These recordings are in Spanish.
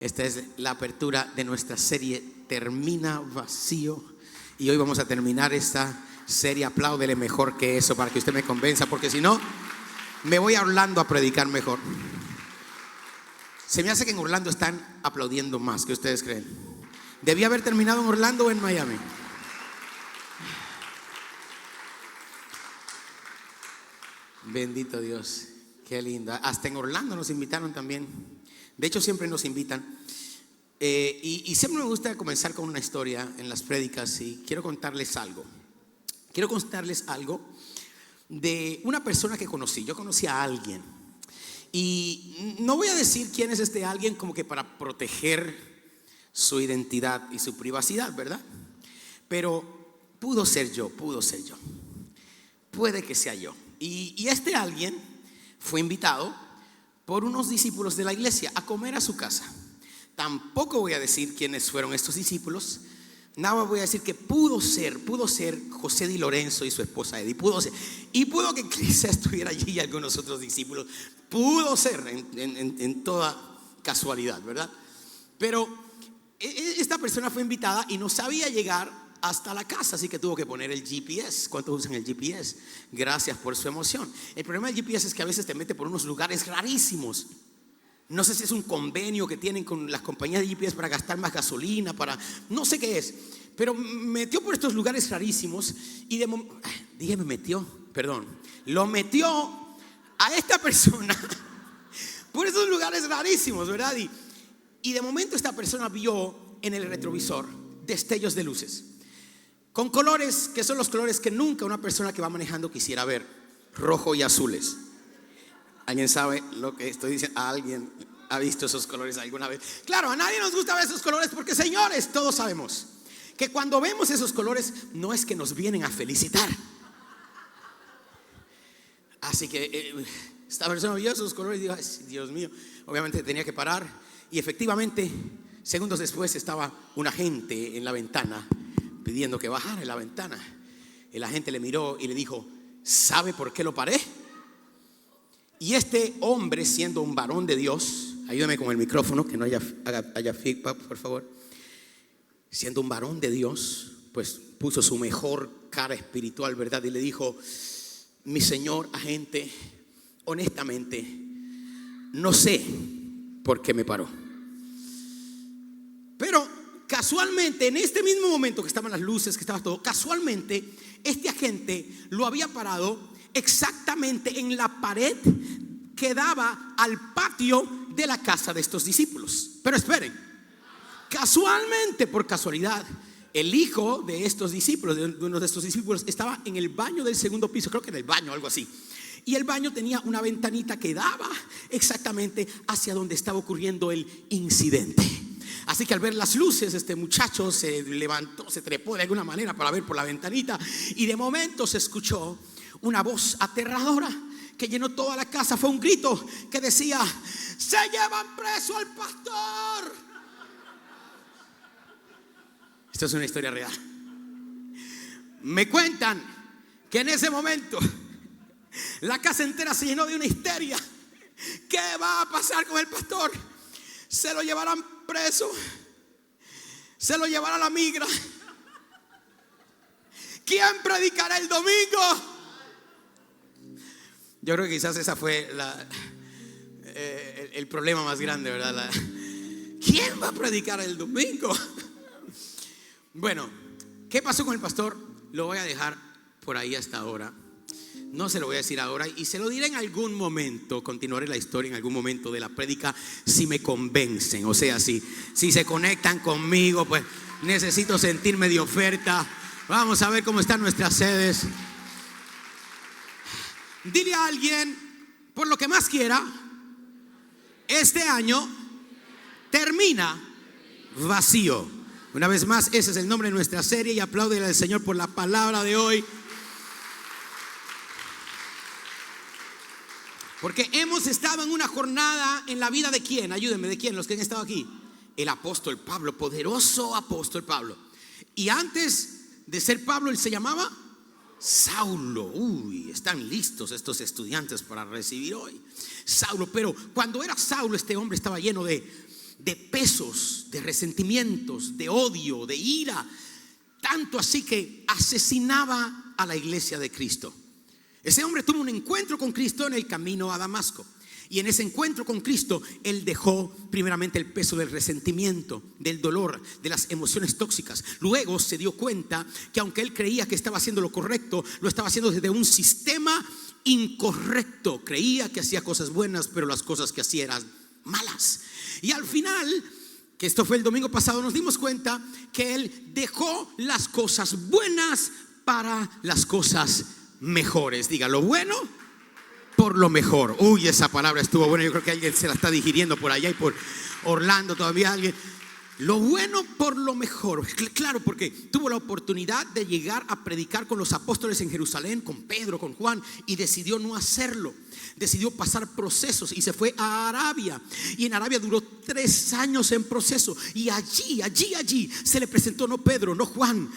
Esta es la apertura de nuestra serie Termina Vacío. Y hoy vamos a terminar esta serie. Apláudele mejor que eso para que usted me convenza, porque si no, me voy a Orlando a predicar mejor. Se me hace que en Orlando están aplaudiendo más que ustedes creen. ¿Debía haber terminado en Orlando o en Miami? Bendito Dios, qué lindo. Hasta en Orlando nos invitaron también. De hecho, siempre nos invitan. Y siempre me gusta comenzar con una historia en las prédicas. Y quiero contarles algo. Quiero contarles algo de una persona que conocí. Yo conocí a alguien. Y no voy a decir quién es este alguien como que para proteger su identidad y su privacidad, ¿verdad? Pero pudo ser yo. Puede que sea yo. Y este alguien fue invitado por unos discípulos de la iglesia a comer a su casa. Tampoco voy a decir quiénes fueron estos discípulos. Nada, voy a decir que pudo ser José Di Lorenzo y su esposa Eddie. Pudo ser. Y pudo que Cris estuviera allí y algunos otros discípulos. Pudo ser en toda casualidad, ¿verdad? Pero esta persona fue invitada y no sabía llegar hasta la casa, así que tuvo que poner el GPS. ¿Cuántos usan el GPS? Gracias por su emoción. El problema del GPS es que a veces te mete por unos lugares rarísimos. No sé si es un convenio que tienen con las compañías de GPS para gastar más gasolina, no sé qué es, pero metió por estos lugares rarísimos y lo metió a esta persona por esos lugares rarísimos, ¿verdad? Y de momento esta persona vio en el retrovisor destellos de luces con colores que son los colores que nunca una persona que va manejando quisiera ver: rojo y azules. ¿Alguien sabe lo que estoy diciendo? ¿Alguien ha visto esos colores alguna vez? Claro, a nadie nos gusta ver esos colores porque, señores, todos sabemos que cuando vemos esos colores no es que nos vienen a felicitar. Así que esta persona vio esos colores y dijo: Dios mío. Obviamente tenía que parar. Y efectivamente, segundos después estaba un agente en la ventana pidiendo que bajara en la ventana. El agente le miró y le dijo: ¿sabe por qué lo paré? Y este hombre, siendo un varón de Dios, ayúdame con el micrófono, que no haya feedback, por favor. Siendo un varón de Dios, pues puso su mejor cara espiritual, ¿verdad? Y le dijo: mi señor agente, honestamente, no sé por qué me paró. Pero casualmente, en este mismo momento que estaban las luces, que estaba todo, casualmente, este agente lo había parado exactamente en la pared que daba al patio de la casa de estos discípulos. Pero esperen, casualmente, por casualidad, el hijo de estos discípulos, de uno de estos discípulos, estaba en el baño del segundo piso, creo que en el baño, algo así. Y el baño tenía una ventanita que daba exactamente hacia donde estaba ocurriendo el incidente. Así que al ver las luces, este muchacho se levantó, se trepó de alguna manera para ver por la ventanita. Y de momento se escuchó una voz aterradora que llenó toda la casa. Fue un grito que decía: ¡se llevan preso al pastor! Esto es una historia real. Me cuentan que en ese momento la casa entera se llenó de una histeria. ¿Qué va a pasar con el pastor? ¿Se lo llevarán preso? ¿Se lo llevará la migra? ¿Quién predicará el domingo? Yo creo que quizás esa fue el problema más grande, ¿verdad? ¿Quién va a predicar el domingo? Bueno, ¿qué pasó con el pastor? Lo voy a dejar por ahí hasta ahora. No se lo voy a decir ahora y se lo diré en algún momento. Continuaré la historia en algún momento de la prédica si me convencen. O sea, si se conectan conmigo, pues necesito sentirme de oferta. Vamos a ver cómo están nuestras sedes. Dile a alguien, por lo que más quiera, este año termina vacío. Una vez más, ese es el nombre de nuestra serie, y apláudele al Señor por la palabra de hoy. Porque hemos estado en una jornada en la vida de ¿quién? Ayúdenme, ¿de quién? Los que han estado aquí. El apóstol Pablo, poderoso apóstol Pablo. Y antes de ser Pablo, él se llamaba Saulo. Están listos estos estudiantes para recibir hoy. Saulo, pero cuando era Saulo, este hombre estaba lleno de de pesos, de resentimientos, de odio, de ira, tanto así que asesinaba a la iglesia de Cristo. Ese hombre tuvo un encuentro con Cristo en el camino a Damasco. Y en ese encuentro con Cristo, él dejó primeramente el peso del resentimiento, del dolor, de las emociones tóxicas. Luego se dio cuenta que aunque él creía que estaba haciendo lo correcto, lo estaba haciendo desde un sistema incorrecto. Creía que hacía cosas buenas, pero las cosas que hacía eran malas. Y al final, que esto fue el domingo pasado, nos dimos cuenta que él dejó las cosas buenas para las cosas mejores. Diga, lo bueno por lo mejor. Uy, esa palabra estuvo buena. Yo creo que alguien se la está digiriendo por allá y por Orlando todavía alguien. Lo bueno por lo mejor. Claro, porque tuvo la oportunidad de llegar a predicar con los apóstoles en Jerusalén, con Pedro, con Juan, y decidió no hacerlo. Decidió pasar procesos y se fue a Arabia. Y en Arabia duró 3 años en proceso. Y allí se le presentó no Pedro, no Juan,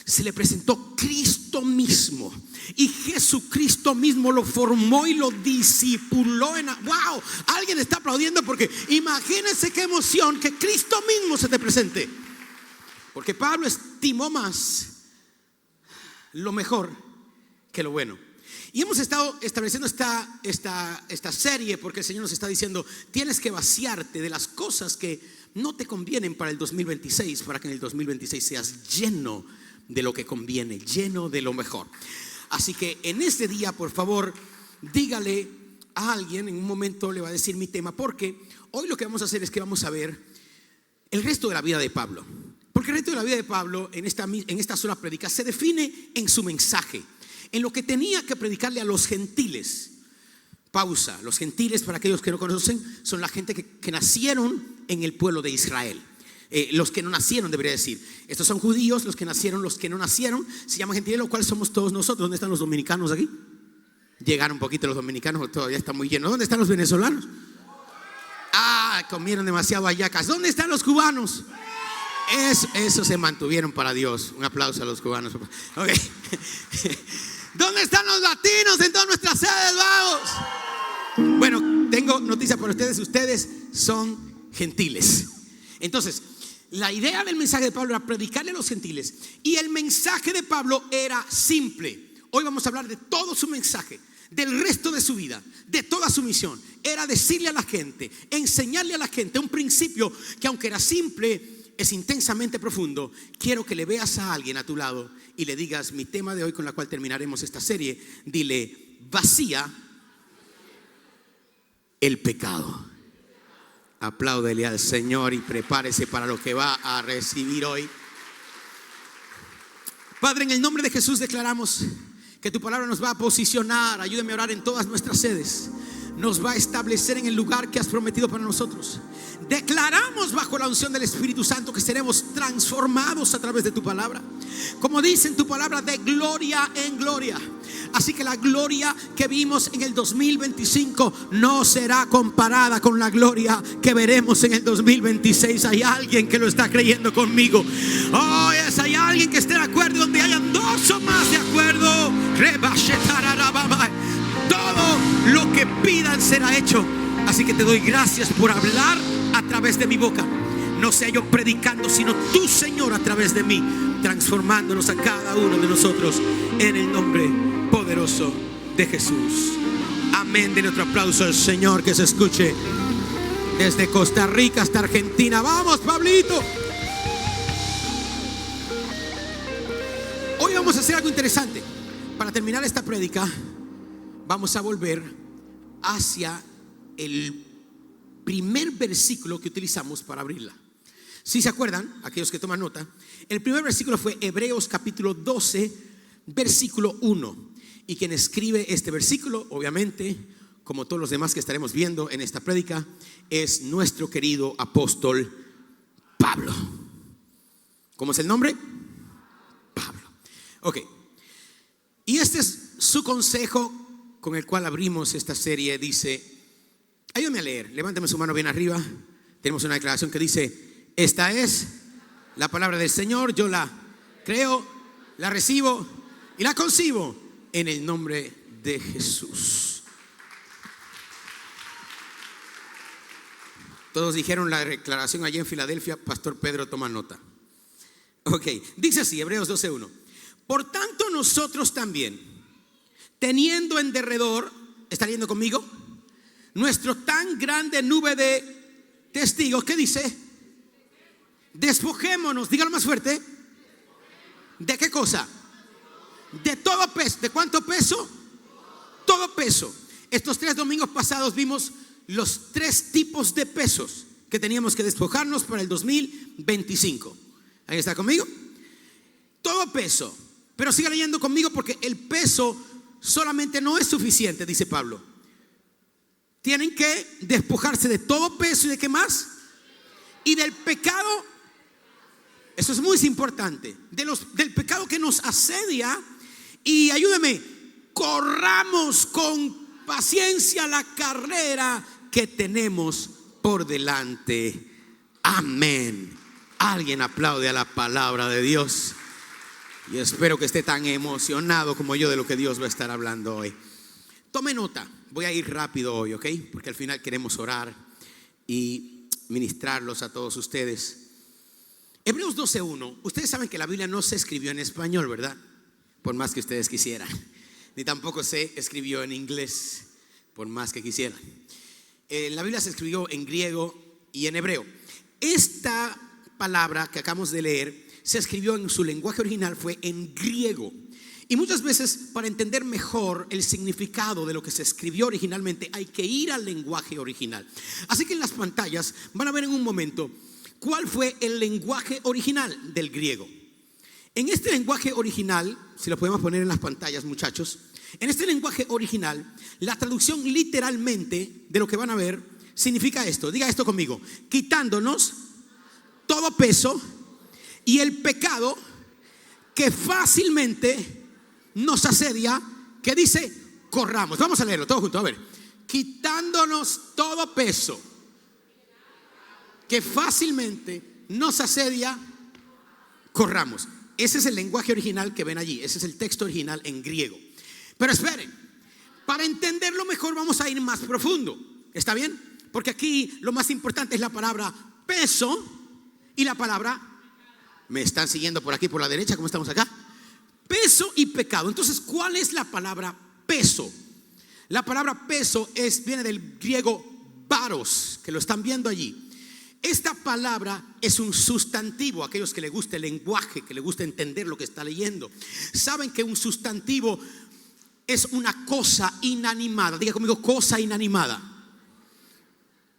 se le presentó Cristo mismo. Y Jesucristo mismo lo formó y lo discipuló. Wow, alguien está aplaudiendo porque imagínense qué emoción que Cristo mismo se te presente. Porque Pablo estimó más lo mejor que lo bueno. Y hemos estado estableciendo esta serie porque el Señor nos está diciendo: tienes que vaciarte de las cosas que no te convienen para el 2026, para que en el 2026 seas lleno de lo que conviene, lleno de lo mejor. Así que en este día, por favor, dígale a alguien, en un momento le va a decir mi tema, porque hoy lo que vamos a hacer es que vamos a ver el resto de la vida de Pablo. Porque el resto de la vida de Pablo en esta sola prédica se define en su mensaje, en lo que tenía que predicarle a los gentiles. Pausa. Los gentiles, para aquellos que no conocen, son la gente que nacieron en el pueblo de Israel. Los que no nacieron, debería decir. Estos son judíos, los que nacieron, los que no nacieron se llaman gentiles, lo cual somos todos nosotros. ¿Dónde están los dominicanos aquí? Llegaron un poquito los dominicanos, todavía está muy lleno. ¿Dónde están los venezolanos? Comieron demasiado hallacas. ¿Dónde están los cubanos? Eso se mantuvieron para Dios. Un aplauso a los cubanos. Okay. ¿Dónde están los latinos en todas nuestras sedes, vagos? Bueno, tengo noticias para ustedes. Ustedes son gentiles. Entonces, la idea del mensaje de Pablo era predicarle a los gentiles. Y el mensaje de Pablo era simple. Hoy vamos a hablar de todo su mensaje, del resto de su vida, de toda su misión. Era decirle a la gente, enseñarle a la gente un principio que, aunque era simple, es intensamente profundo. Quiero que le veas a alguien a tu lado y le digas: mi tema de hoy, con la cual terminaremos esta serie, dile: vacía el pecado. Apláudele al Señor y prepárese para lo que va a recibir hoy. Padre, en el nombre de Jesús declaramos que tu palabra nos va a posicionar. Ayúdame a orar en todas nuestras sedes. Nos va a establecer en el lugar que has prometido para nosotros. Declaramos bajo la unción del Espíritu Santo que seremos transformados a través de tu palabra. Como dice en tu palabra, de gloria en gloria. Así que la gloria que vimos en el 2025 no será comparada con la gloria que veremos en el 2026. Hay alguien que lo está creyendo conmigo. Oh, yes, hay alguien que esté de acuerdo. Donde hayan 2 o más de acuerdo, todo lo que pidan será hecho. Así que te doy gracias por hablar a través de mi boca. No sea yo predicando, sino tú, Señor, a través de mí, transformándonos a cada uno de nosotros en el nombre poderoso de Jesús. Amén. Den otro aplauso al Señor, que se escuche desde Costa Rica hasta Argentina. Vamos, Pablito. Hoy vamos a hacer algo interesante. Para terminar esta prédica, vamos a volver hacia el primer versículo que utilizamos para abrirla. Si se acuerdan, aquellos que toman nota, el primer versículo fue Hebreos capítulo 12, versículo 1. Y quien escribe este versículo, obviamente, como todos los demás que estaremos viendo en esta prédica, es nuestro querido apóstol Pablo. ¿Cómo es el nombre? Pablo. Ok. Y este es su consejo con el cual abrimos esta serie. Dice, ayúdame a leer, levántame su mano bien arriba. Tenemos una declaración que dice: esta es la palabra del Señor. Yo la creo, la recibo y la concibo en el nombre de Jesús. Todos dijeron la declaración allí en Filadelfia. Pastor Pedro toma nota. Ok, dice así, Hebreos 12:1. Por tanto nosotros también, teniendo en derredor, ¿está leyendo conmigo? Nuestro tan grande nube de testigos, ¿qué dice? Despojémonos, dígalo más fuerte. ¿De qué cosa? De todo peso. ¿De cuánto peso? Todo peso. Estos 3 domingos pasados vimos los 3 tipos de pesos que teníamos que despojarnos para el 2025. ¿Ahí está conmigo? Todo peso. Pero siga leyendo conmigo, porque el peso solamente no es suficiente, dice Pablo. Tienen que despojarse de todo peso. ¿Y de qué más? Y del pecado. Eso es muy importante. Del pecado que nos asedia. Y ayúdeme, corramos con paciencia la carrera que tenemos por delante. Amén. Alguien aplaude a la palabra de Dios. Y espero que esté tan emocionado como yo de lo que Dios va a estar hablando hoy. Tome nota. Voy a ir rápido hoy, ¿ok? Porque al final queremos orar y ministrarlos a todos ustedes. Hebreos 12:1. Ustedes saben que la Biblia no se escribió en español, ¿verdad? Por más que ustedes quisieran. Ni tampoco se escribió en inglés, por más que quisieran. La Biblia se escribió en griego y en hebreo. Esta palabra que acabamos de leer se escribió en su lenguaje original, fue en griego. Y muchas veces, para entender mejor el significado de lo que se escribió originalmente, hay que ir al lenguaje original. Así que en las pantallas van a ver en un momento cuál fue el lenguaje original del griego. En este lenguaje original, si lo podemos poner en las pantallas, muchachos, en este lenguaje original, la traducción literalmente de lo que van a ver significa esto. Diga esto conmigo: quitándonos todo peso y el pecado que fácilmente nos asedia, que dice, corramos. Vamos a leerlo todos juntos, a ver. Quitándonos todo peso que fácilmente nos asedia, corramos. Ese es el lenguaje original que ven allí. Ese es el texto original en griego. Pero esperen, para entenderlo mejor vamos a ir más profundo. ¿Está bien? Porque aquí lo más importante es la palabra peso y la palabra, ¿me están siguiendo por aquí por la derecha? ¿Cómo estamos acá? Peso y pecado. Entonces, ¿cuál es la palabra peso? La palabra peso viene del griego baros, que lo están viendo allí. Esta palabra es un sustantivo. Aquellos que les gusta el lenguaje, que les gusta entender lo que está leyendo, saben que un sustantivo es una cosa inanimada. Diga conmigo, cosa inanimada.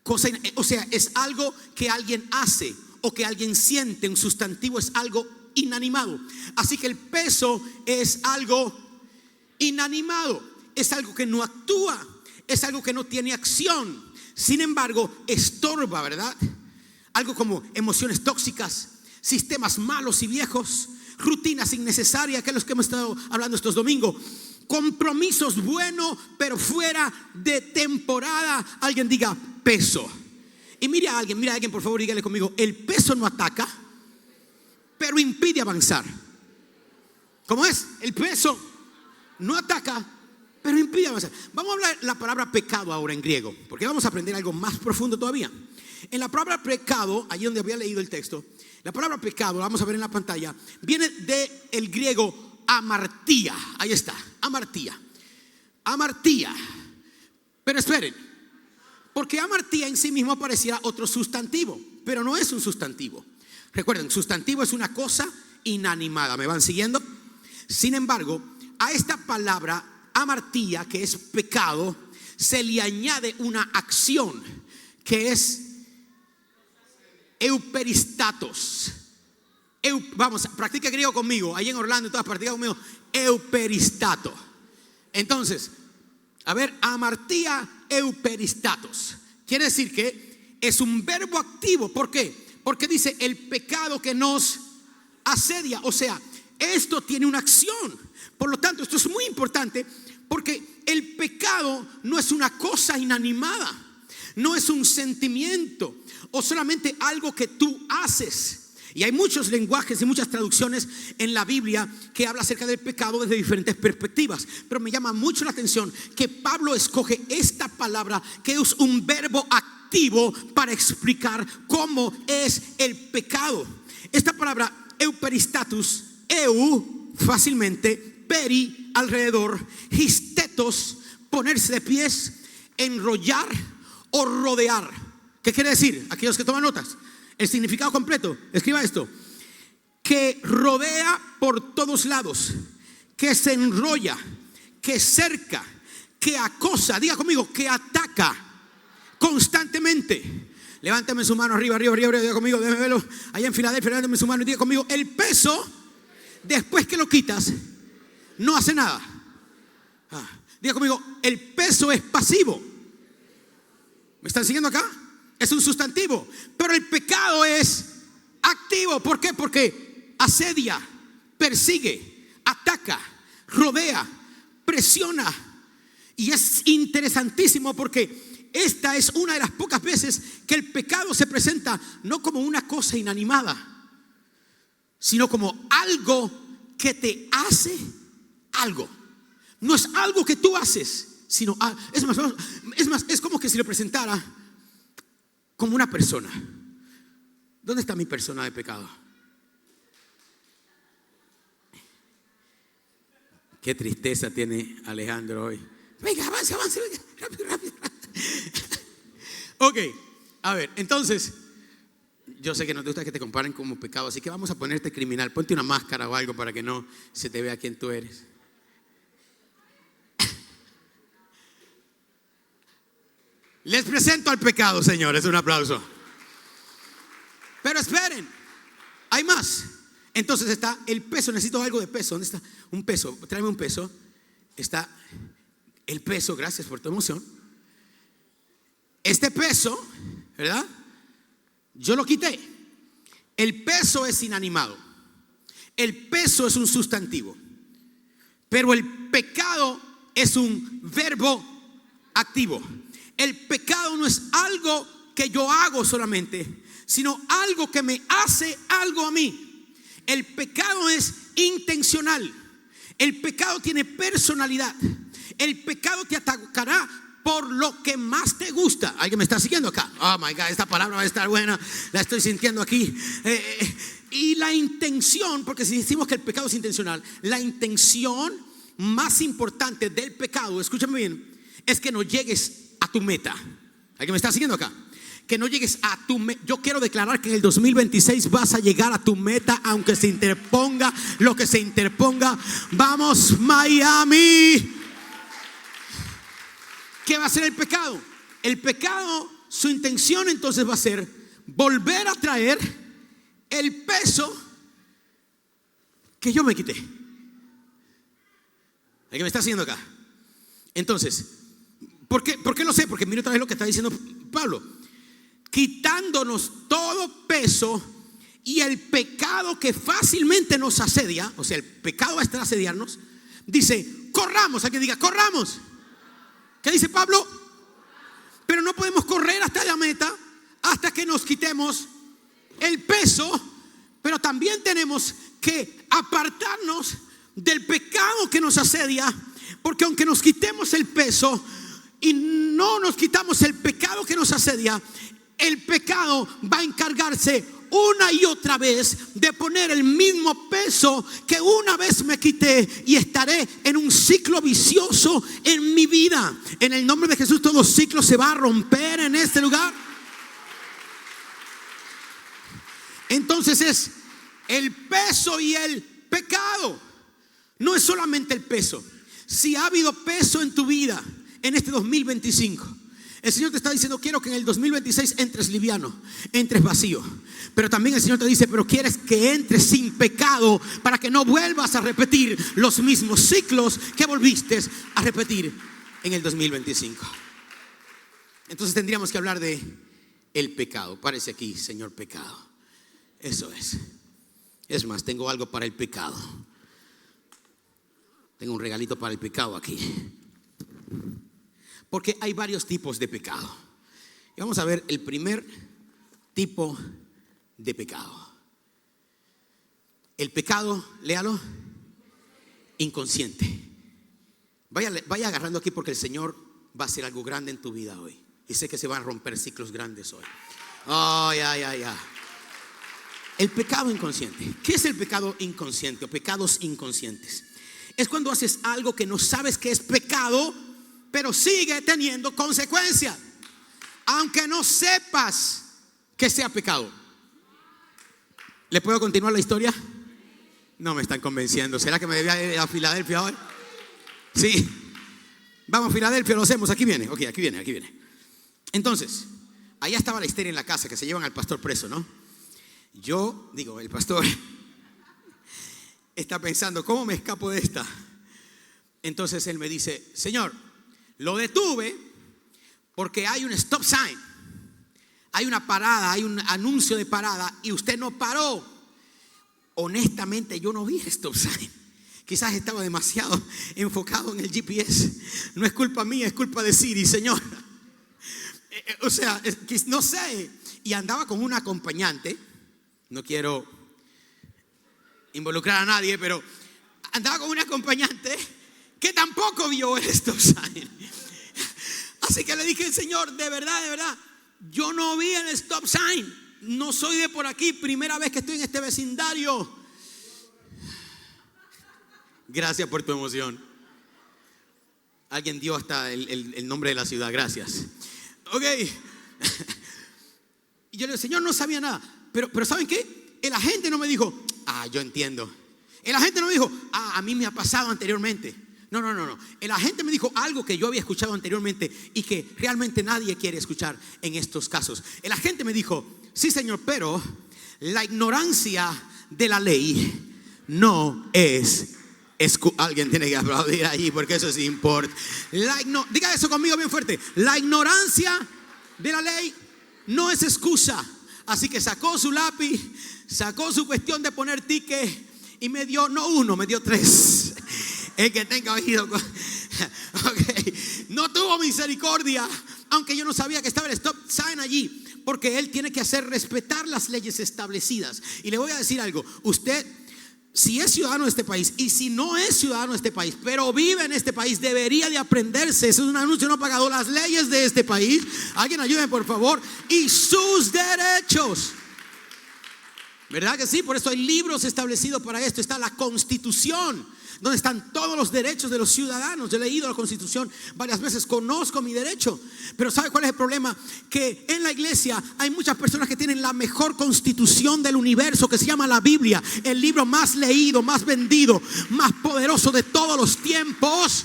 O sea, es algo que alguien hace o que alguien siente. Un sustantivo es algo inanimado. Así que el peso es algo inanimado. Es algo que no actúa. Es algo que no tiene acción. Sin embargo, estorba, ¿verdad? Algo como emociones tóxicas, sistemas malos y viejos, rutinas innecesarias, que es lo que hemos estado hablando estos domingos, compromisos buenos pero fuera de temporada. Alguien diga peso. Y mira a alguien por favor, dígale conmigo: el peso no ataca, pero impide avanzar. ¿Cómo es? El peso no ataca, pero impide avanzar. Vamos a hablar la palabra pecado ahora en griego, porque vamos a aprender algo más profundo todavía. En la palabra pecado, allí donde había leído el texto, la palabra pecado, la vamos a ver en la pantalla, viene del griego amartía. Ahí está, amartía. Amartía. Pero esperen, porque amartía en sí mismo pareciera otro sustantivo, pero no es un sustantivo. Recuerden, sustantivo es una cosa inanimada. ¿Me van siguiendo? Sin embargo, a esta palabra amartía, que es pecado, se le añade una acción que es euperistatos. Vamos, practica griego conmigo. Ahí en Orlando, todas practican conmigo. Euperistato. Entonces, a ver, amartía, euperistatos. Quiere decir que es un verbo activo. ¿Por qué? Porque dice el pecado que nos asedia. O sea, esto tiene una acción. Por lo tanto, esto es muy importante, porque el pecado no es una cosa inanimada. No es un sentimiento o solamente algo que tú haces. Y hay muchos lenguajes y muchas traducciones en la Biblia que habla acerca del pecado desde diferentes perspectivas. Pero me llama mucho la atención que Pablo escoge esta palabra, que es un verbo activo activo para explicar cómo es el pecado. Esta palabra euperistatus, fácilmente, peri, alrededor, histetos, ponerse de pies, enrollar o rodear. ¿Qué quiere decir? Aquellos que toman notas, el significado completo, escriba esto: que rodea por todos lados, que se enrolla, que cerca, que acosa, diga conmigo, que ataca constantemente. Levántame su mano arriba, diga conmigo, déjame verlo allá en Filadelfia, levántame su mano y diga conmigo: el peso, después que lo quitas, no hace nada. Diga conmigo: el peso es pasivo. ¿Me están siguiendo acá? Es un sustantivo. Pero el pecado es activo. ¿Por qué? Porque asedia, persigue, ataca, rodea, presiona. Y es interesantísimo porque esta es una de las pocas veces que el pecado se presenta no como una cosa inanimada, sino como algo que te hace algo. No es algo que tú haces, sino es como que si lo presentara como una persona. ¿Dónde está mi persona de pecado? Qué tristeza tiene Alejandro hoy. Venga, avance, venga, rápido. Ok, a ver, entonces, yo sé que no te gusta que te comparen como pecado, así que vamos a ponerte criminal. Ponte una máscara o algo para que no se te vea quién tú eres. Les presento al pecado, señores, un aplauso. Pero esperen, hay más. Entonces está el peso, necesito algo de peso. ¿Dónde está? Un peso, tráeme un peso. Está el peso, gracias por tu emoción. Este peso, ¿verdad? Yo lo quité. El peso es inanimado. El peso es un sustantivo. Pero el pecado es un verbo activo. El pecado no es algo que yo hago solamente, sino algo que me hace algo a mí. El pecado es intencional. El pecado tiene personalidad. El pecado te atacará por lo que más te gusta. ¿Alguien me está siguiendo acá? Oh my God, esta palabra va a estar buena. La estoy sintiendo aquí. Y la intención, porque si decimos que el pecado es intencional, la intención más importante del pecado, escúchame bien, es que no llegues a tu meta. ¿Alguien me está siguiendo acá? Que no llegues a tu meta. Yo quiero declarar que en el 2026 vas a llegar a tu meta, aunque se interponga lo que se interponga. Vamos, Miami. ¿Qué va a ser el pecado? El pecado, su intención entonces va a ser volver a traer el peso que yo me quité. ¿Alguien me está siguiendo acá? Entonces, ¿por qué lo sé? Porque mira otra vez lo que está diciendo Pablo. Quitándonos todo peso y el pecado que fácilmente nos asedia, o sea, el pecado va a estar asediarnos, dice, corramos. Hay que diga, corramos. ¿Qué dice Pablo? Pero no podemos correr hasta la meta hasta que nos quitemos el peso, pero también tenemos que apartarnos del pecado que nos asedia, porque aunque nos quitemos el peso y no nos quitamos el pecado que nos asedia, el pecado va a encargarse una y otra vez de poner el mismo peso que una vez me quité, y estaré en un ciclo vicioso en mi vida. En el nombre de Jesús, todo ciclo se va a romper en este lugar. Entonces es el peso y el pecado. No es solamente el peso. Si ha habido peso en tu vida en este 2025, el Señor te está diciendo, quiero que en el 2026 entres liviano, entres vacío. Pero también el Señor te dice, pero quieres que entres sin pecado, para que no vuelvas a repetir los mismos ciclos que volviste a repetir en el 2025. Entonces tendríamos que hablar de el pecado. Párese aquí, Señor pecado. Eso es. Es más, tengo algo para el pecado. Tengo un regalito para el pecado aquí. Porque hay varios tipos de pecado. Y vamos a ver el primer tipo de pecado. El pecado, léalo, inconsciente. Vaya agarrando aquí, porque el Señor va a hacer algo grande en tu vida hoy. Y sé que se van a romper ciclos grandes hoy. Oh, ya. El pecado inconsciente. ¿Qué es el pecado inconsciente o pecados inconscientes? Es cuando haces algo que no sabes que es pecado, pero sigue teniendo consecuencias, aunque no sepas que sea pecado. ¿Le puedo continuar la historia? No me están convenciendo. ¿Será que me debía ir a Filadelfia hoy? Sí. Vamos a Filadelfia, lo hacemos. Aquí viene. Ok, aquí viene. Entonces, allá estaba la histeria en la casa, que se llevan al pastor preso, ¿no? El pastor está pensando, ¿cómo me escapo de esta? Entonces él me dice, Señor, lo detuve porque hay un stop sign, hay una parada, hay un anuncio de parada y usted no paró. Honestamente yo no vi el stop sign. Quizás estaba demasiado enfocado en el GPS. No es culpa mía, es culpa de Siri, Señor. O sea, no sé. Y andaba con una acompañante. No quiero involucrar a nadie, pero andaba con una acompañante que tampoco vio el stop sign. Así que le dije, Señor, de verdad, yo no vi el stop sign. No soy de por aquí, primera vez que estoy en este vecindario. Gracias por tu emoción. Alguien dio hasta el nombre de la ciudad, gracias. Ok. Y yo le dije, Señor, no sabía nada. Pero ¿saben qué? El agente no me dijo, yo entiendo. El agente no me dijo, a mí me ha pasado anteriormente. No. El agente me dijo algo que yo había escuchado anteriormente y que realmente nadie quiere escuchar en estos casos. El agente me dijo, sí, Señor, pero la ignorancia de la ley no es alguien tiene que aplaudir allí porque eso es importante. Diga eso conmigo bien fuerte. La ignorancia de la ley no es excusa. Así que sacó su lápiz, sacó su cuestión de poner ticket y me dio, no uno, me dio 3. El que tenga oído. Okay. No tuvo misericordia, aunque yo no sabía que estaba el stop sign allí, porque él tiene que hacer respetar las leyes establecidas. Y le voy a decir algo, usted, si es ciudadano de este país y si no es ciudadano de este país, pero vive en este país, debería de aprenderse, eso es un anuncio no pagado, las leyes de este país. Alguien ayúdeme por favor. Y sus derechos. ¿Verdad que sí? Por eso hay libros establecidos para esto. Está la Constitución, donde están todos los derechos de los ciudadanos. Yo he leído la Constitución varias veces, conozco mi derecho. Pero ¿sabe cuál es el problema? Que en la iglesia hay muchas personas que tienen la mejor Constitución del universo, que se llama la Biblia, el libro más leído, más vendido, más poderoso de todos los tiempos,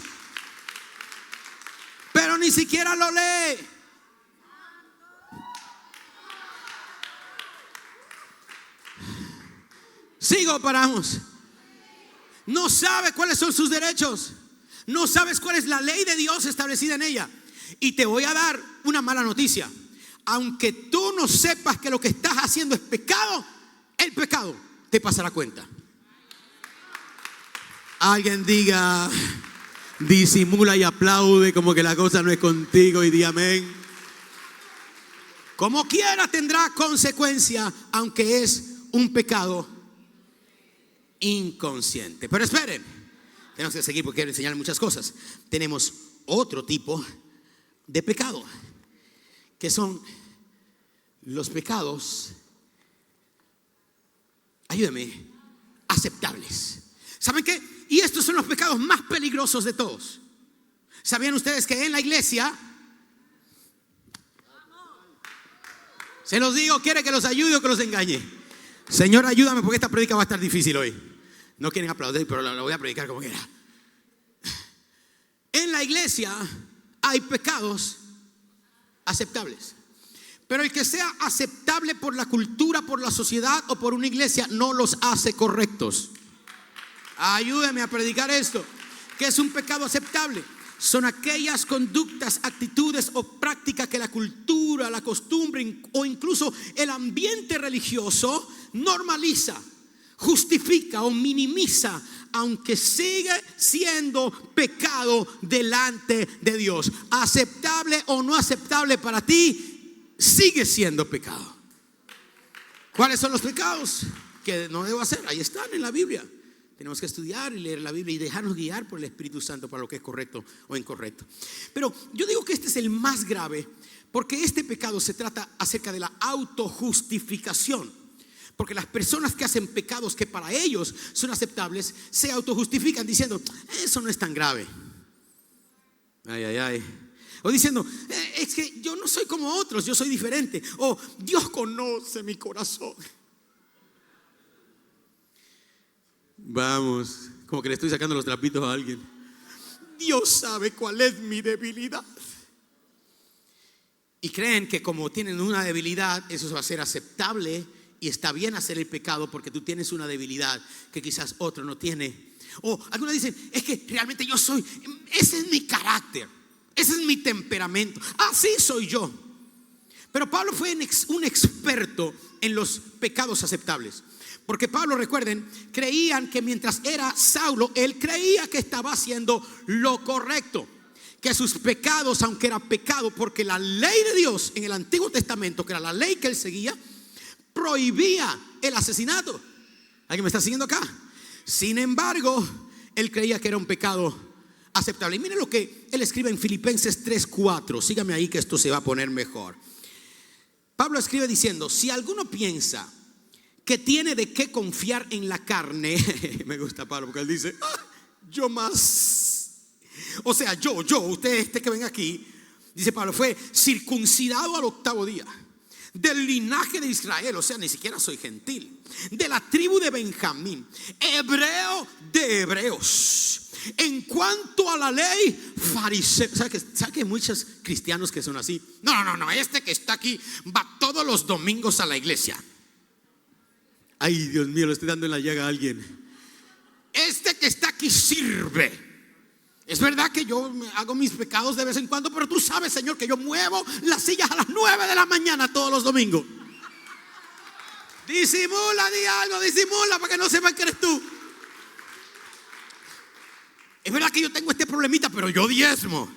pero ni siquiera lo lee. ¿Sigo o paramos? No sabe cuáles son sus derechos. No sabes cuál es la ley de Dios establecida en ella. Y te voy a dar una mala noticia. Aunque tú no sepas que lo que estás haciendo es pecado, el pecado te pasará cuenta. Alguien diga, disimula y aplaude como que la cosa no es contigo y di amén. Como quiera tendrá consecuencia, aunque es un pecado inconsciente. Pero esperen, tenemos que seguir porque quiero enseñar muchas cosas. Tenemos otro tipo de pecado, que son los pecados, ayúdame, aceptables. ¿Saben qué? Y estos son los pecados más peligrosos de todos. ¿Sabían ustedes que en la iglesia, se los digo, quiere que los ayude o que los engañe? Señor, ayúdame porque esta prédica va a estar difícil hoy. No quieren aplaudir, pero la voy a predicar como quiera. En la iglesia hay pecados aceptables, pero el que sea aceptable por la cultura, por la sociedad o por una iglesia no los hace correctos. Ayúdeme a predicar esto. ¿Qué es un pecado aceptable? Son aquellas conductas, actitudes o prácticas que la cultura, la costumbre o incluso el ambiente religioso normaliza, justifica o minimiza, aunque sigue siendo pecado delante de Dios. Aceptable o no aceptable para ti, sigue siendo pecado. ¿Cuáles son los pecados que no debo hacer? Ahí están en la Biblia. Tenemos que estudiar y leer la Biblia y dejarnos guiar por el Espíritu Santo para lo que es correcto o incorrecto. Pero yo digo que este es el más grave, porque este pecado se trata acerca de la autojustificación. Porque las personas que hacen pecados que para ellos son aceptables se autojustifican diciendo: eso no es tan grave. Ay, ay, ay. O diciendo: es que yo no soy como otros, yo soy diferente. O Dios conoce mi corazón. Vamos, como que le estoy sacando los trapitos a alguien. Dios sabe cuál es mi debilidad. Y creen que como tienen una debilidad, eso va a ser aceptable y está bien hacer el pecado porque tú tienes una debilidad que quizás otro no tiene. O algunos dicen: es que realmente yo soy, ese es mi carácter, ese es mi temperamento, así soy yo. Pero Pablo fue un experto en los pecados aceptables. Porque Pablo, recuerden, creían que mientras era Saulo, él creía que estaba haciendo lo correcto, que sus pecados, aunque era pecado, porque la ley de Dios en el Antiguo Testamento, que era la ley que él seguía, prohibía el asesinato. ¿Alguien me está siguiendo acá? Sin embargo, él creía que era un pecado aceptable. Y miren lo que él escribe en Filipenses 3:4. Sígame ahí que esto se va a poner mejor. Pablo escribe diciendo: si alguno piensa que tiene de qué confiar en la carne, me gusta Pablo porque él dice: yo más. O sea, usted que ven aquí, dice Pablo, fue circuncidado al 8º día, del linaje de Israel, o sea, ni siquiera soy gentil, de la tribu de Benjamín, hebreo de hebreos. En cuanto a la ley, fariseo. ¿Sabe que hay muchos cristianos que son así? No, este que está aquí va todos los domingos a la iglesia. Ay, Dios mío, le estoy dando en la llaga a alguien. Este que está aquí sirve. Es verdad que yo hago mis pecados de vez en cuando, pero tú sabes, Señor, que yo muevo las sillas a las 9 de la mañana todos los domingos. Disimula, di algo, disimula para que no sepan que eres tú. Es verdad que yo tengo este problemita, pero yo diezmo.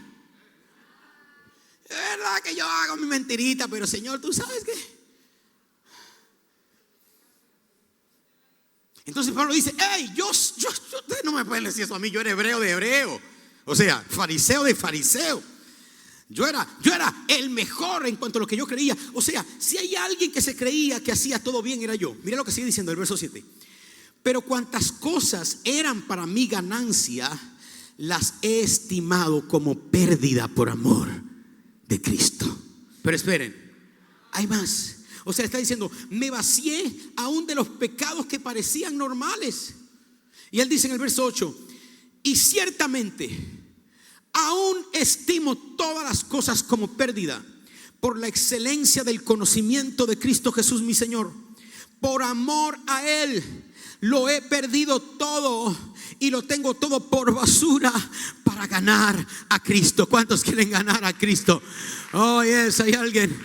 Es verdad que yo hago mi mentirita, pero Señor, tú sabes que. Entonces Pablo dice: hey, ustedes no me pueden decir eso a mí. Yo era hebreo de hebreo, o sea, fariseo de fariseo. Yo era el mejor en cuanto a lo que yo creía. O sea, si hay alguien que se creía que hacía todo bien, era yo. Mira lo que sigue diciendo el verso 7. Pero cuantas cosas eran para mi ganancia, las he estimado como pérdida por amor de Cristo. Pero esperen, hay más. O sea, está diciendo: me vacié aún de los pecados que parecían normales. Y él dice en el verso 8: y ciertamente aún estimo todas las cosas como pérdida por la excelencia del conocimiento de Cristo Jesús mi Señor. Por amor a Él lo he perdido todo y lo tengo todo por basura para ganar a Cristo. ¿Cuántos quieren ganar a Cristo? Oh, yes, hay alguien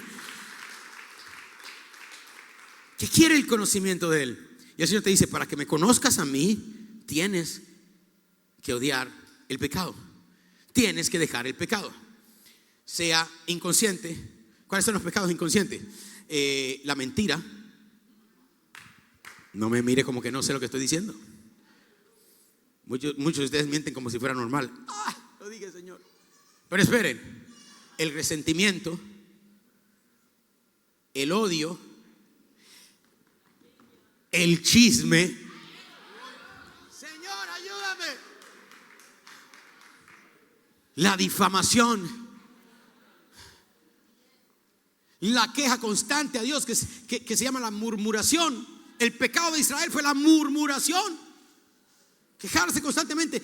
que quiere el conocimiento de Él. Y el Señor te dice: para que me conozcas a mí, tienes que odiar el pecado. Tienes que dejar el pecado, sea inconsciente. ¿Cuáles son los pecados inconscientes? La mentira. No me mire como que no sé lo que estoy diciendo. Muchos de ustedes mienten como si fuera normal. Lo dije, Señor. Pero esperen: el resentimiento, el odio, el chisme. Señor, ayúdame. La difamación, la queja constante a Dios, que se llama la murmuración. El pecado de Israel fue la murmuración, quejarse constantemente.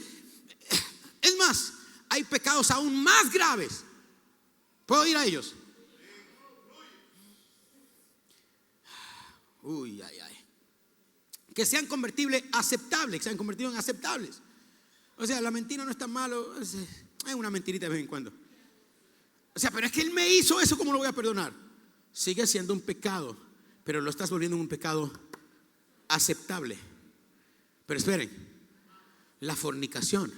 Es más, hay pecados aún más graves. ¿Puedo ir a ellos? Uy, ay, ay. Que sean convertibles, aceptables, que se han convertido en aceptables. O sea, la mentira no es tan malo, es una mentirita de vez en cuando. O sea, pero es que él me hizo eso, ¿cómo lo voy a perdonar? Sigue siendo un pecado, pero lo estás volviendo un pecado aceptable. Pero esperen, la fornicación.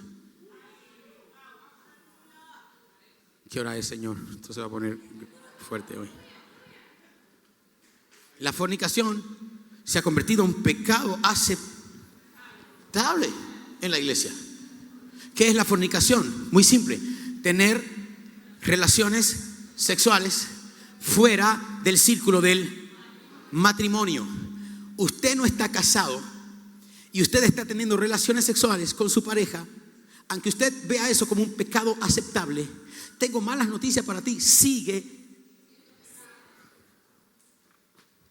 ¿Qué hora es, Señor? Esto se va a poner fuerte hoy. La fornicación se ha convertido en un pecado aceptable en la iglesia. ¿Qué es la fornicación? Muy simple: tener relaciones sexuales fuera del círculo del matrimonio. Usted no está casado y usted está teniendo relaciones sexuales con su pareja, aunque usted vea eso como un pecado aceptable, tengo malas noticias para ti: sigue.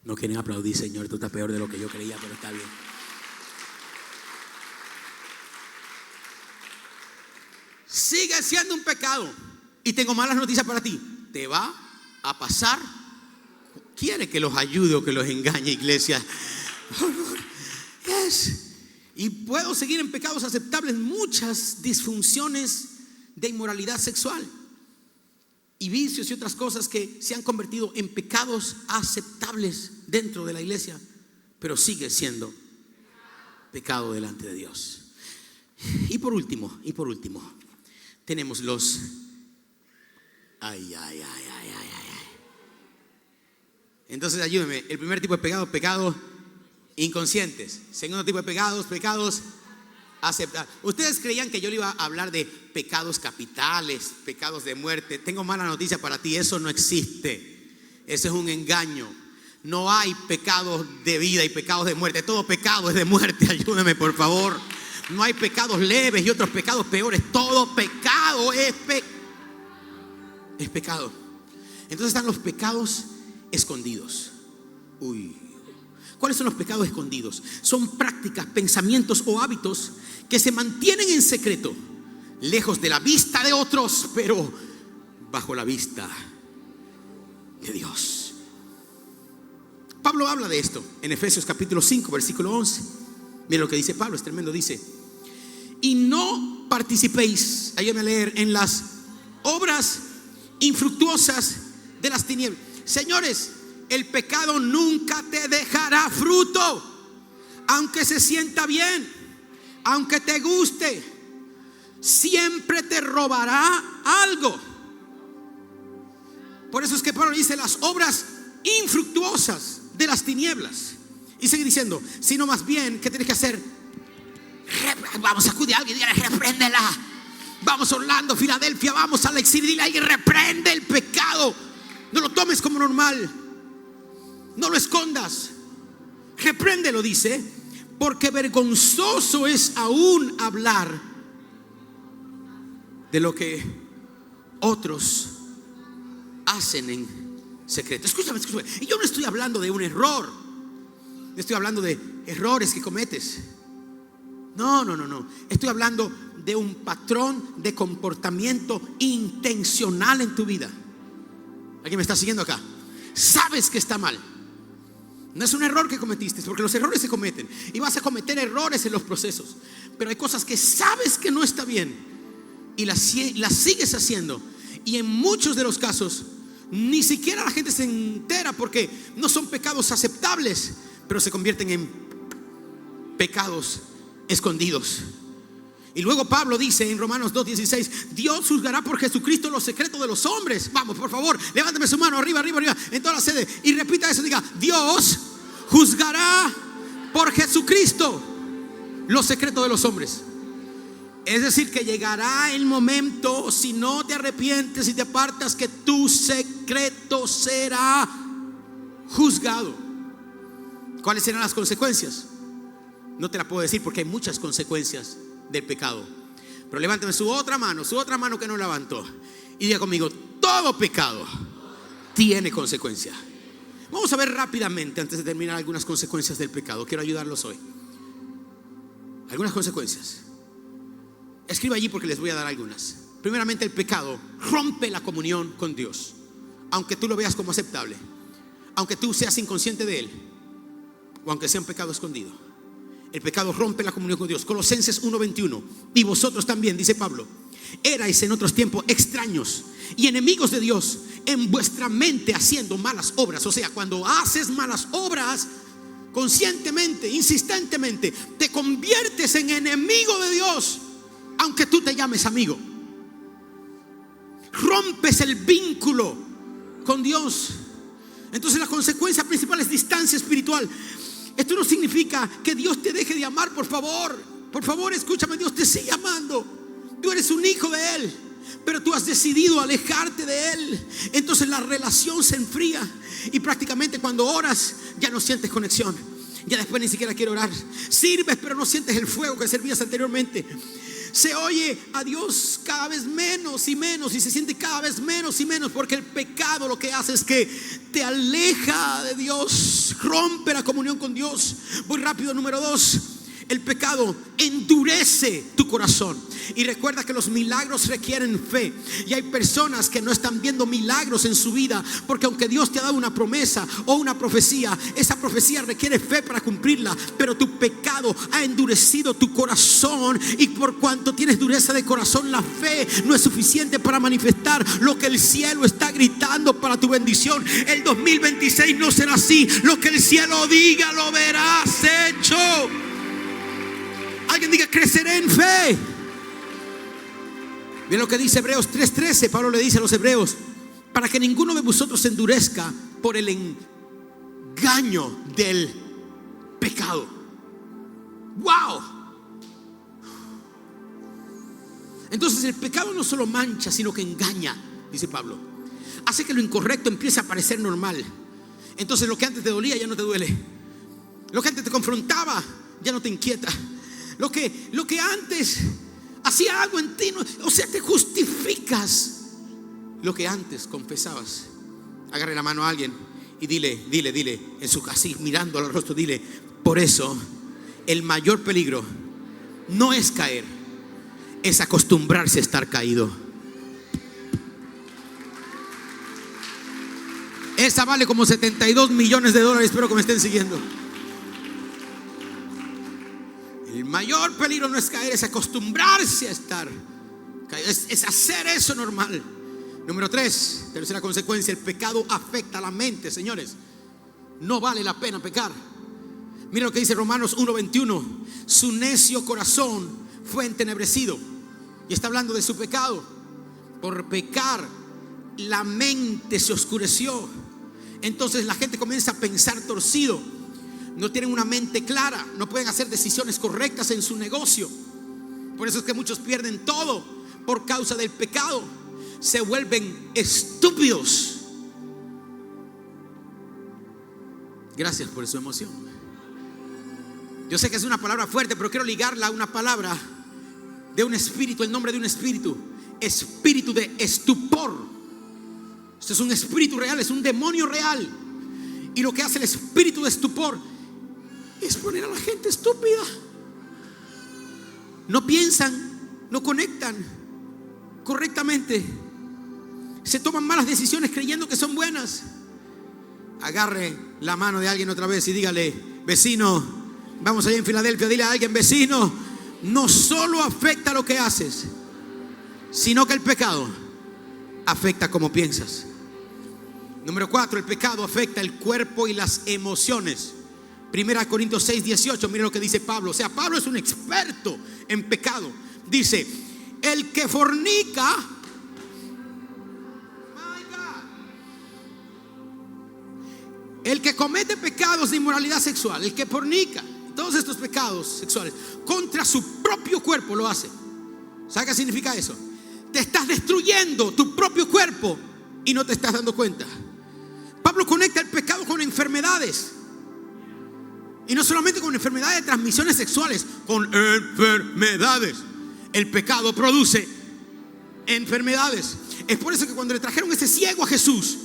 No quieren aplaudir, Señor, tú estás peor de lo que yo creía, pero está bien. Sigue siendo un pecado. Y tengo malas noticias para ti: te va a pasar. ¿Quiere que los ayude o que los engañe, iglesia? Yes. Y puedo seguir en pecados aceptables, muchas disfunciones de inmoralidad sexual y vicios y otras cosas que se han convertido en pecados aceptables dentro de la iglesia, pero sigue siendo pecado delante de Dios. Y por último, tenemos los Entonces ayúdeme. El primer tipo de pecados inconscientes. Segundo tipo de pecados aceptables. Ustedes creían que yo le iba a hablar de pecados capitales, pecados de muerte. Tengo mala noticia para ti: eso no existe. Eso es un engaño. No hay pecados de vida y pecados de muerte. Todo pecado es de muerte. Ayúdeme, por favor. No hay pecados leves y otros pecados peores. Todo pecado es pecado. Entonces están los pecados escondidos. ¿Cuáles son los pecados escondidos? Son prácticas, pensamientos o hábitos que se mantienen en secreto, lejos de la vista de otros, pero bajo la vista de Dios. Pablo habla de esto en Efesios capítulo 5, versículo 11. Miren lo que dice Pablo, es tremendo. Dice: y no participéis, ayúdenme a leer, en las obras infructuosas de las tinieblas. Señores, el pecado nunca te dejará fruto, aunque se sienta bien, aunque te guste, siempre te robará algo. Por eso es que Pablo dice las obras infructuosas de las tinieblas, y sigue diciendo: sino más bien, ¿qué tienes que hacer? Vamos a acudir a alguien y dígale: repréndela. Vamos a Orlando, Filadelfia, vamos a Alexir, dile a alguien: reprende el pecado. No lo tomes como normal, no lo escondas, repréndelo, dice, porque vergonzoso es aún hablar de lo que otros hacen en secreto. Escúchame. Y yo no estoy hablando de un error, no estoy hablando de errores que cometes. No. Estoy hablando de un patrón de comportamiento intencional en tu vida. ¿Alguien me está siguiendo acá? Sabes que está mal. No es un error que cometiste, porque los errores se cometen y vas a cometer errores en los procesos. Pero hay cosas que sabes que no está bien y las sigues haciendo. Y en muchos de los casos ni siquiera la gente se entera, porque no son pecados aceptables, pero se convierten en pecados escondidos. Y luego Pablo dice en Romanos 2:16: Dios juzgará por Jesucristo los secretos de los hombres. Vamos, por favor, levántame su mano arriba en toda la sede y repita eso. Diga: Dios juzgará por Jesucristo los secretos de los hombres. Es decir, que llegará el momento, si no te arrepientes y te apartas, que tu secreto será juzgado. ¿Cuáles serán las consecuencias? No te la puedo decir, porque hay muchas consecuencias del pecado. Pero levántame su otra mano que no levantó, y diga conmigo: todo pecado tiene consecuencia. Vamos a ver rápidamente, antes de terminar, algunas consecuencias del pecado. Quiero ayudarlos hoy. Algunas consecuencias. Escriba allí porque les voy a dar algunas. Primeramente, el pecado rompe la comunión con Dios, aunque tú lo veas como aceptable, aunque tú seas inconsciente de él, o aunque sea un pecado escondido. El pecado rompe la comunión con Dios. Colosenses 1:21: y vosotros también, dice Pablo, erais en otros tiempos extraños y enemigos de Dios en vuestra mente, haciendo malas obras. O sea, cuando haces malas obras conscientemente, insistentemente, te conviertes en enemigo de Dios, aunque tú te llames amigo. Rompes el vínculo con Dios. Entonces la consecuencia principal es distancia espiritual. Esto no significa que Dios te deje de amar, por favor. Por favor, escúchame, Dios te sigue amando. Tú eres un hijo de Él, pero tú has decidido alejarte de Él. Entonces la relación se enfría y prácticamente cuando oras ya no sientes conexión. Ya después ni siquiera quiero orar. Sirves pero no sientes el fuego que servías anteriormente. Se oye a Dios cada vez menos y menos y se siente cada vez menos y menos, porque el pecado lo que hace es que te aleja de Dios, rompe la comunión con Dios. Voy rápido, número 2. El pecado endurece tu corazón. Y recuerda que los milagros requieren fe. Y hay personas que no están viendo milagros en su vida, porque aunque Dios te ha dado una promesa o una profecía, esa profecía requiere fe para cumplirla. Pero tu pecado ha endurecido tu corazón, y por cuanto tienes dureza de corazón, la fe no es suficiente para manifestar lo que el cielo está gritando para tu bendición. El 2026 no será así. Lo que el cielo diga lo verás hecho. Alguien diga: creceré en fe. Bien lo que dice Hebreos 3:13. Pablo le dice a los hebreos: para que ninguno de vosotros se endurezca por el engaño del pecado. ¡Wow! Entonces el pecado no solo mancha, sino que engaña, dice Pablo. Hace que lo incorrecto empiece a parecer normal. Entonces lo que antes te dolía ya no te duele. Lo que antes te confrontaba ya no te inquieta. Lo que antes hacía algo en ti, o sea, te justificas lo que antes confesabas. Agarre la mano a alguien y dile en su casa, mirando al rostro, dile: por eso el mayor peligro no es caer, es acostumbrarse a estar caído. Esa vale como $72 millones. Espero que me estén siguiendo. El mayor peligro no es caer, es acostumbrarse a estar caído, es hacer eso normal. Número 3, tercera consecuencia: el pecado afecta a la mente, señores. No vale la pena pecar. Mira lo que dice Romanos 1:21. Su necio corazón fue entenebrecido. Y está hablando de su pecado. Por pecar, la mente se oscureció. Entonces la gente comienza a pensar torcido. No tienen una mente clara, no pueden hacer decisiones correctas en su negocio. Por eso es que muchos pierden todo por causa del pecado. Se vuelven estúpidos. Gracias por su emoción. Yo sé que es una palabra fuerte, pero quiero ligarla a una palabra de un espíritu, el nombre de un espíritu. Espíritu de estupor. Esto es un espíritu real, es un demonio real. Y lo que hace el espíritu de estupor es poner a la gente estúpida. No piensan, no conectan correctamente. Se toman malas decisiones creyendo que son buenas. Agarre la mano de alguien otra vez y dígale: vecino, vamos allá en Filadelfia, dile a alguien: vecino, no solo afecta lo que haces, sino que el pecado afecta cómo piensas. Número 4, el pecado afecta el cuerpo y las emociones. 1 Corintios 6:18, miren lo que dice Pablo. O sea, Pablo es un experto en pecado. Dice: el que fornica, el que comete pecados de inmoralidad sexual, el que fornica, todos estos pecados sexuales contra su propio cuerpo lo hace. ¿Sabe qué significa eso? Te estás destruyendo tu propio cuerpo y no te estás dando cuenta. Pablo conecta el pecado con enfermedades. Y no solamente con enfermedades de transmisiones sexuales, con enfermedades. El pecado produce enfermedades. Es por eso que cuando le trajeron ese ciego a Jesús,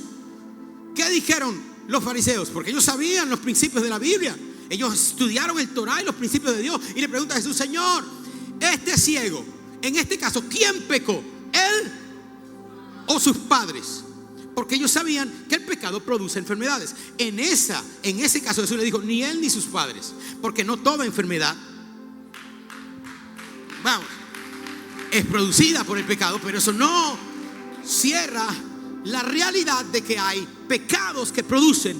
¿qué dijeron los fariseos? Porque ellos sabían los principios de la Biblia. Ellos estudiaron el Torá y los principios de Dios. Y le preguntan a Jesús: Señor, este ciego, en este caso, ¿quién pecó? ¿Él o sus padres? Porque ellos sabían que el pecado produce enfermedades. En ese caso Jesús le dijo: ni él ni sus padres. Porque no toda enfermedad, es producida por el pecado. Pero eso no cierra la realidad de que hay pecados que producen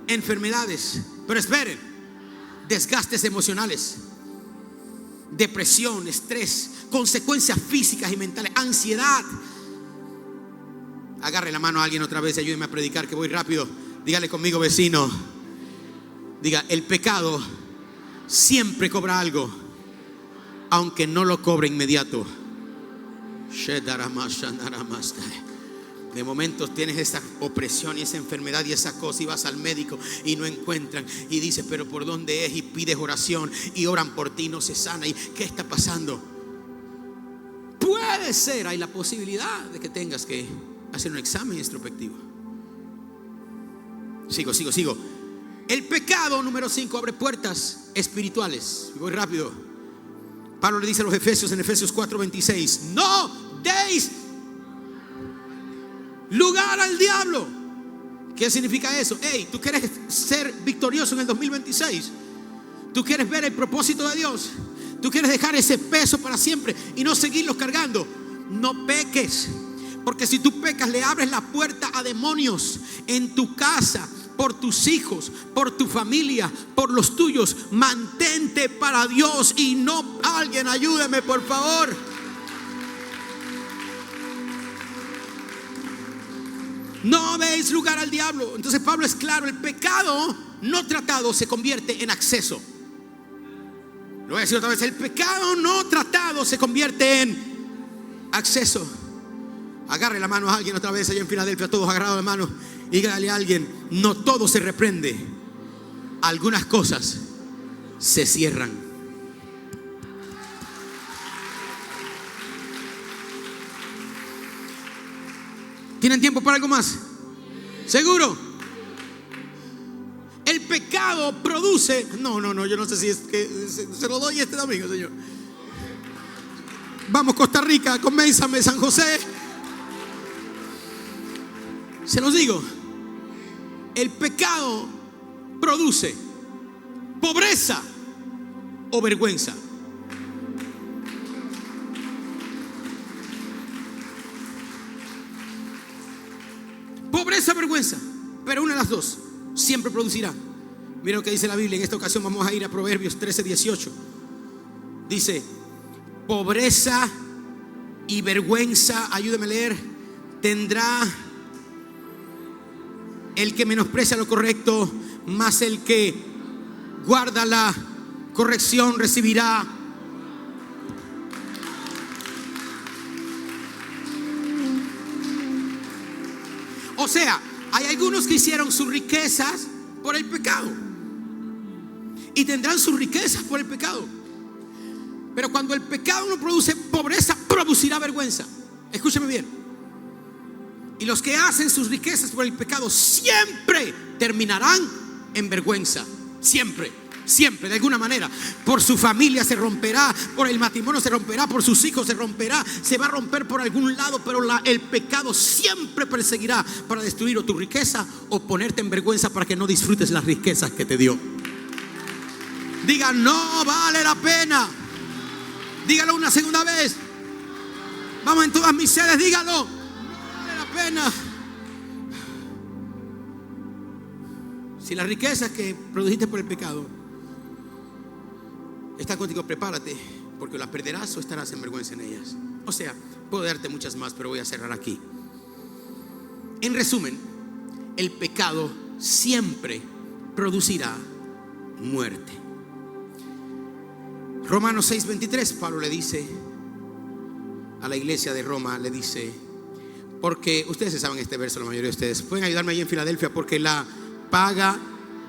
enfermedades. Pero esperen: desgastes emocionales, depresión, estrés, consecuencias físicas y mentales, ansiedad. Agarre la mano a alguien otra vez, ayúdeme a predicar que voy rápido. Dígale conmigo: vecino, diga: el pecado siempre cobra algo. aunque no lo cobre inmediato. De momento tienes esa opresión y esa enfermedad y esa cosa, y vas al médico y no encuentran, y dices, pero ¿por dónde es? Y pides oración y oran por ti y no se sana. ¿Y qué está pasando? Puede ser, hay la posibilidad de que tengas que hacer un examen introspectivo. Sigo. El pecado, número 5, abre puertas espirituales. Voy rápido. Pablo le dice a los Efesios en Efesios 4:26: no deis lugar al diablo. ¿Qué significa eso? Hey, ¿tú quieres ser victorioso en el 2026? ¿Tú quieres ver el propósito de Dios? ¿Tú quieres dejar ese peso para siempre y no seguirlos cargando? No peques, porque si tú pecas le abres la puerta a demonios en tu casa, por tus hijos, por tu familia, por los tuyos. Mantente para Dios y no, alguien ayúdeme por favor. No deis lugar al diablo. Entonces Pablo es claro: el pecado no tratado se convierte en acceso. Lo voy a decir otra vez: el pecado no tratado se convierte en acceso. Agarre la mano a alguien otra vez allá en Filadelfia, todos agarrados de mano, y dígale a alguien: no todo se reprende, algunas cosas se cierran. ¿Tienen tiempo para algo más? ¿Seguro? El pecado produce... No, yo no sé si es que se lo doy este domingo, Señor. Vamos, Costa Rica, convénzame, San José. Se los digo: el pecado produce pobreza o vergüenza. Pobreza, vergüenza, pero una de las dos siempre producirá. Mira lo que dice la Biblia. En esta ocasión vamos a ir a Proverbios 13:18. Dice: pobreza y vergüenza, ayúdame a leer, tendrá el que menosprecia lo correcto, mas el que guarda la corrección recibirá. O sea, hay algunos que hicieron sus riquezas por el pecado y tendrán sus riquezas por el pecado. Pero cuando el pecado no produce pobreza, producirá vergüenza. Escúcheme bien. Y los que hacen sus riquezas por el pecado siempre terminarán en vergüenza. Siempre, de alguna manera. Por su familia se romperá, por el matrimonio se romperá, por sus hijos se romperá, se va a romper por algún lado. Pero el pecado siempre perseguirá para destruir o tu riqueza o ponerte en vergüenza para que no disfrutes las riquezas que te dio. Diga: no vale la pena. Dígalo una segunda vez. Vamos, en todas mis sedes, dígalo. Pena. Si las riquezas que produjiste por el pecado están contigo, prepárate, porque las perderás o estarás en vergüenza en ellas. O sea, puedo darte muchas más, pero voy a cerrar aquí. En resumen, el pecado siempre producirá muerte. Romanos 6:23, Pablo le dice a la iglesia de Roma, le dice, porque ustedes se saben este verso, la mayoría de ustedes pueden ayudarme ahí en Filadelfia, porque la paga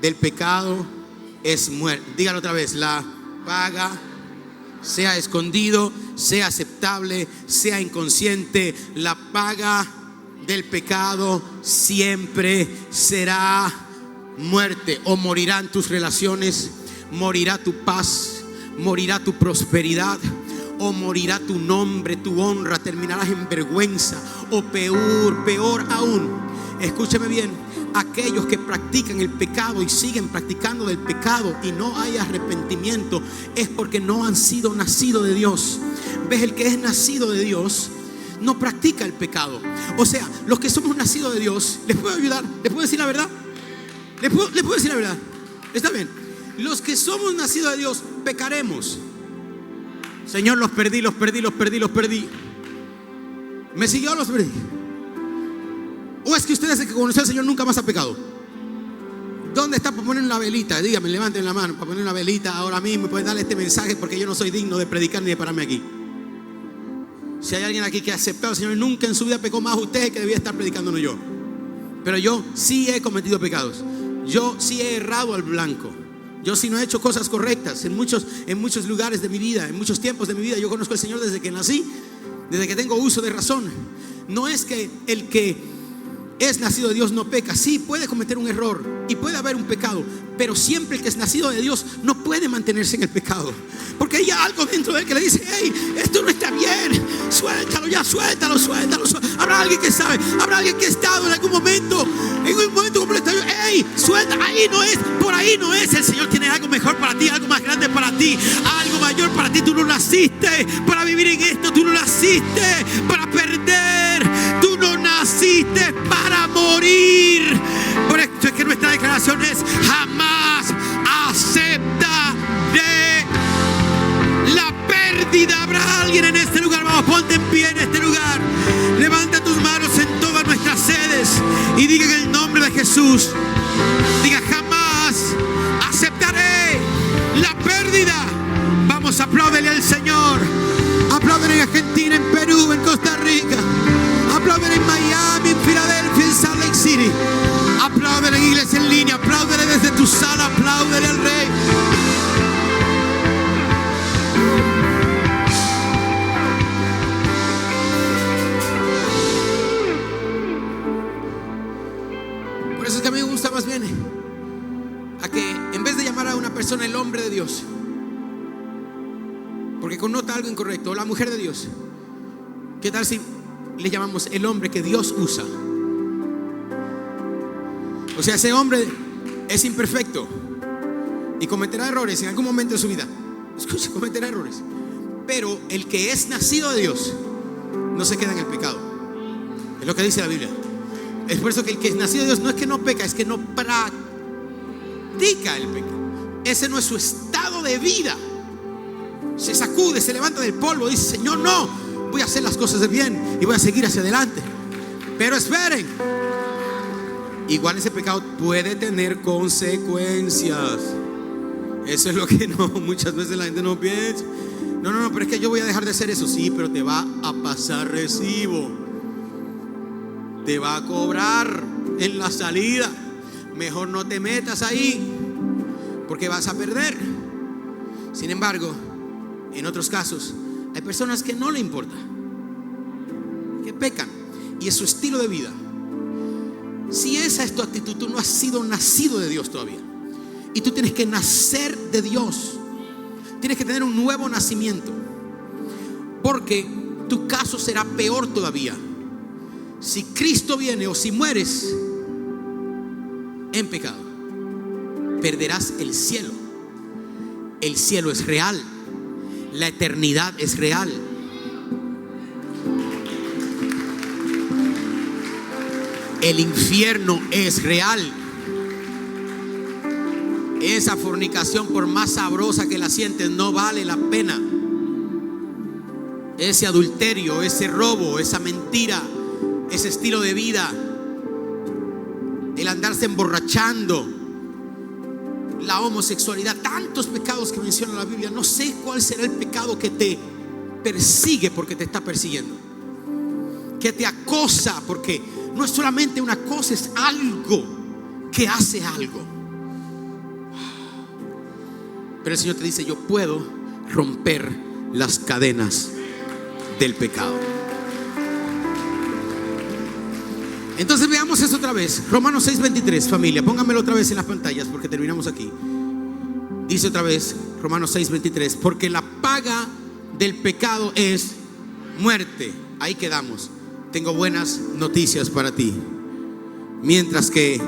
del pecado es muerte. Díganlo otra vez: la paga, sea escondido, sea aceptable, sea inconsciente, la paga del pecado siempre será muerte. O morirán tus relaciones, morirá tu paz, morirá tu prosperidad, o morirá tu nombre, tu honra, terminarás en vergüenza, o peor aún. Escúcheme bien: aquellos que practican el pecado y siguen practicando del pecado y no hay arrepentimiento, es porque no han sido nacidos de Dios. ¿Ves? El que es nacido de Dios no practica el pecado. O sea, los que somos nacidos de Dios, ¿les puedo ayudar? ¿Les puedo decir la verdad? ¿Les puedo decir la verdad? Está bien. Los que somos nacidos de Dios pecaremos. Señor, los perdí. ¿Me siguió o los perdí? ¿O es que ustedes, desde que conoció al Señor, nunca más ha pecado? ¿Dónde está para poner una velita? Dígame, levanten la mano para poner una velita ahora mismo y poder darle este mensaje, porque yo no soy digno de predicar ni de pararme aquí. Si hay alguien aquí que ha aceptado al Señor y nunca en su vida pecó, más usted que debía estar predicando, no yo. Pero yo sí he cometido pecados. Yo sí he errado al blanco. Yo sí no he hecho cosas correctas en muchos lugares de mi vida, en muchos tiempos de mi vida. Yo conozco al Señor desde que nací, desde que tengo uso de razón. No es que el que es nacido de Dios no peca. Sí, puede cometer un error y puede haber un pecado, pero siempre el que es nacido de Dios no puede mantenerse en el pecado, porque hay algo dentro de él que le dice: hey, esto no está bien, suéltalo ya, suéltalo. Habrá alguien que sabe, habrá alguien que ha estado en algún momento, como está, hey, suelta, ahí no es, por ahí no es. El Señor tiene algo mejor para ti, algo más grande para ti, algo mayor para ti. Tú no naciste para vivir en esto, tú no naciste para perder, tú no naciste para morir. Por esto es que nuestra declaración es: jamás aceptaré la pérdida. Habrá alguien en este lugar. Vamos, ponte en pie en este lugar. Levanta tus manos en todas nuestras sedes y diga en el nombre de Jesús, diga: jamás aceptaré la pérdida. Vamos, apláudele al Señor. Aplauden en Argentina, en Perú, en Costa Rica. Aplauden en Miami, en Filadelfia, en Salt Lake City. Aplauden en iglesia en línea. Apláudele desde tu sala. Apláudele al Rey. Por eso es que a mí me gusta más bien a que en vez de llamar a una persona el hombre de Dios, porque connota algo incorrecto, o la mujer de Dios, ¿qué tal si le llamamos el hombre que Dios usa? O sea, ese hombre es imperfecto y cometerá errores en algún momento de su vida. Escucha, cometerá errores, pero el que es nacido de Dios no se queda en el pecado. Es lo que dice la Biblia. Es por eso que el que es nacido de Dios no es que no peca, es que no practica el pecado. Ese no es su estado de vida. Se sacude, se levanta del polvo, dice: Señor, no, voy a hacer las cosas de bien y voy a seguir hacia adelante. Pero esperen, igual ese pecado puede tener consecuencias. Eso es lo que muchas veces la gente no piensa. No, pero es que yo voy a dejar de hacer eso. Sí, pero te va a pasar recibo, te va a cobrar en la salida. Mejor no te metas ahí, porque vas a perder. Sin embargo, en otros casos hay personas que no le importa, que pecan, y es su estilo de vida. Si esa es tu actitud, tú no has sido nacido de Dios todavía, y tú tienes que nacer de Dios. Tienes que tener un nuevo nacimiento, porque tu caso será peor todavía. Si Cristo viene o si mueres en pecado, perderás el cielo. El cielo es real, la eternidad es real. El infierno es real. Esa fornicación, por más sabrosa que la sientes, no vale la pena. Ese adulterio, ese robo, esa mentira, ese estilo de vida, el andarse emborrachando, la homosexualidad, tantos pecados que menciona la Biblia. No sé cuál será el pecado que te persigue porque te está persiguiendo, que te acosa, porque no es solamente una cosa, es algo que hace algo. Pero el Señor te dice: yo puedo romper las cadenas del pecado. Entonces veamos eso otra vez. Romanos 6:23, familia, pónganmelo otra vez en las pantallas porque terminamos aquí. Dice otra vez Romanos 6:23: porque la paga del pecado es muerte. Ahí quedamos. Tengo buenas noticias para ti. Mientras que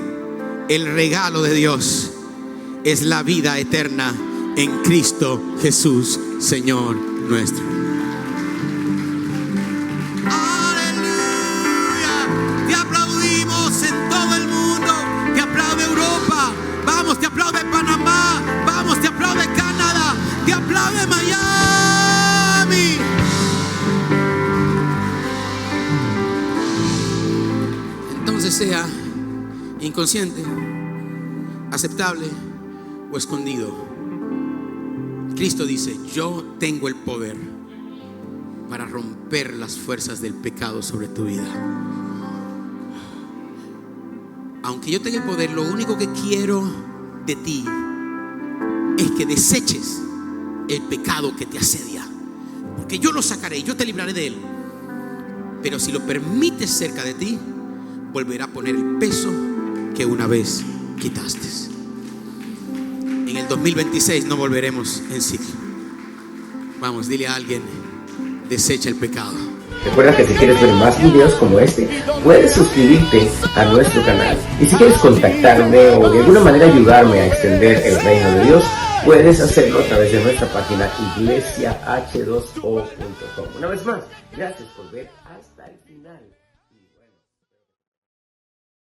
el regalo de Dios es la vida eterna en Cristo Jesús, Señor nuestro. Aleluya. Te aplaudimos en todo el mundo. Te aplaude Europa. Vamos, te aplaude Panamá. Vamos, te aplaude Canadá. Te aplaude Miami. Entonces, sea inconsciente, aceptable o escondido. Cristo dice: yo tengo el poder para romper las fuerzas del pecado sobre tu vida. Aunque yo tenga el poder, lo único que quiero de ti es que deseches el pecado que te asedia, porque yo lo sacaré, yo te libraré de él. Pero si lo permites cerca de ti, volverá a poner el peso que una vez quitaste. En el 2026 no volveremos en ciclo. Vamos, dile a alguien: desecha el pecado. Recuerda que si quieres ver más videos como este, puedes suscribirte a nuestro canal. Y si quieres contactarme o de alguna manera ayudarme a extender el reino de Dios, puedes hacerlo a través de nuestra página iglesiah2o.com. Una vez más, gracias por ver hasta el final.